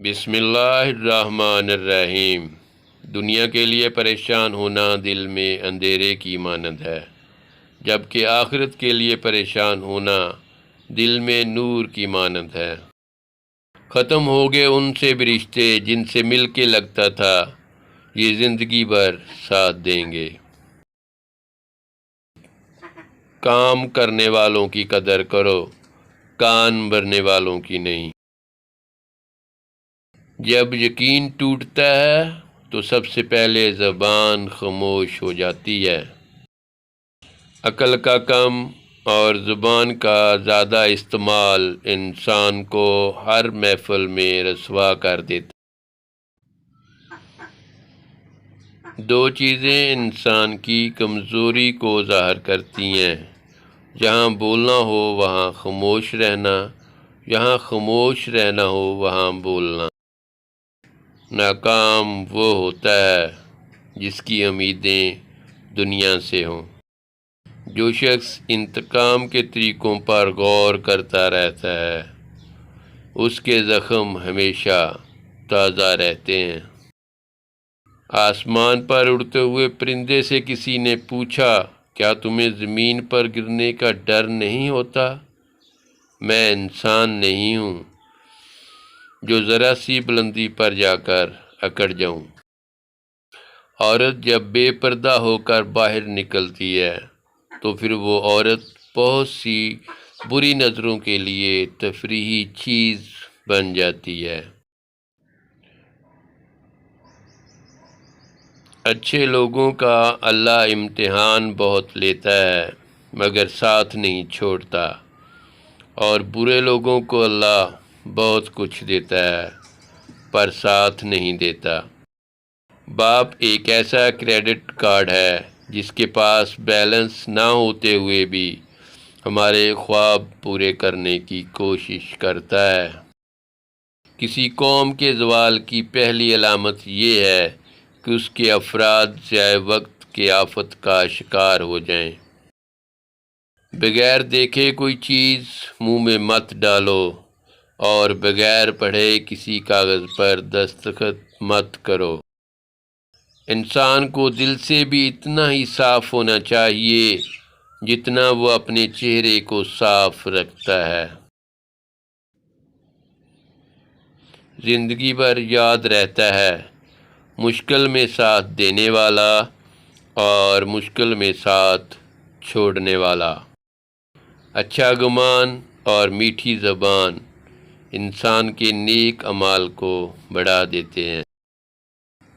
بسم اللہ الرحمن الرحیم۔ دنیا کے لیے پریشان ہونا دل میں اندھیرے کی مانند ہے، جبکہ آخرت کے لیے پریشان ہونا دل میں نور کی مانند ہے۔ ختم ہو گئے ان سے بھی رشتے جن سے مل کے لگتا تھا یہ زندگی بھر ساتھ دیں گے۔ کام کرنے والوں کی قدر کرو، کان بھرنے والوں کی نہیں۔ جب یقین ٹوٹتا ہے تو سب سے پہلے زبان خاموش ہو جاتی ہے۔ عقل کا کم اور زبان کا زیادہ استعمال انسان کو ہر محفل میں رسوا کر دیتا۔ دو چیزیں انسان کی کمزوری کو ظاہر کرتی ہیں، جہاں بولنا ہو وہاں خاموش رہنا، جہاں خاموش رہنا ہو وہاں بولنا۔ ناکام وہ ہوتا ہے جس کی امیدیں دنیا سے ہوں۔ جو شخص انتقام کے طریقوں پر غور کرتا رہتا ہے اس کے زخم ہمیشہ تازہ رہتے ہیں۔ آسمان پر اڑتے ہوئے پرندے سے کسی نے پوچھا، کیا تمہیں زمین پر گرنے کا ڈر نہیں ہوتا؟ میں انسان نہیں ہوں جو ذرا سی بلندی پر جا کر اکڑ جاؤں۔ عورت جب بے پردہ ہو کر باہر نکلتی ہے تو پھر وہ عورت بہت سی بری نظروں کے لیے تفریحی چیز بن جاتی ہے۔ اچھے لوگوں کا اللہ امتحان بہت لیتا ہے مگر ساتھ نہیں چھوڑتا، اور برے لوگوں کو اللہ بہت کچھ دیتا ہے پر ساتھ نہیں دیتا۔ باپ ایک ایسا کریڈٹ کارڈ ہے جس کے پاس بیلنس نہ ہوتے ہوئے بھی ہمارے خواب پورے کرنے کی کوشش کرتا ہے۔ کسی قوم کے زوال کی پہلی علامت یہ ہے کہ اس کے افراد ضیاع وقت کے آفت کا شکار ہو جائیں۔ بغیر دیکھے کوئی چیز منہ میں مت ڈالو اور بغیر پڑھے کسی کاغذ پر دستخط مت کرو۔ انسان کو دل سے بھی اتنا ہی صاف ہونا چاہیے جتنا وہ اپنے چہرے کو صاف رکھتا ہے۔ زندگی بھر یاد رہتا ہے، مشکل میں ساتھ دینے والا اور مشکل میں ساتھ چھوڑنے والا۔ اچھا گمان اور میٹھی زبان انسان کے نیک اعمال کو بڑھا دیتے ہیں۔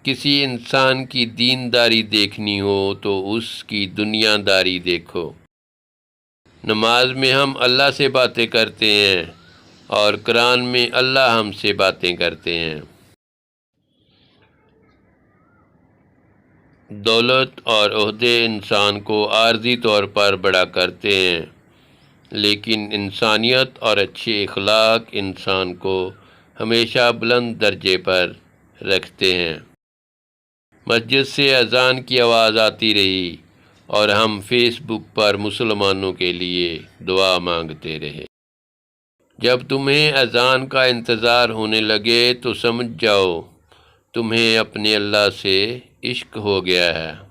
کسی انسان کی دینداری دیکھنی ہو تو اس کی دنیا داری دیکھو۔ نماز میں ہم اللہ سے باتیں کرتے ہیں اور قرآن میں اللہ ہم سے باتیں کرتے ہیں۔ دولت اور عہدے انسان کو عارضی طور پر بڑا کرتے ہیں، لیکن انسانیت اور اچھے اخلاق انسان کو ہمیشہ بلند درجے پر رکھتے ہیں۔ مسجد سے اذان کی آواز آتی رہی اور ہم فیس بک پر مسلمانوں کے لیے دعا مانگتے رہے۔ جب تمہیں اذان کا انتظار ہونے لگے تو سمجھ جاؤ تمہیں اپنے اللہ سے عشق ہو گیا ہے۔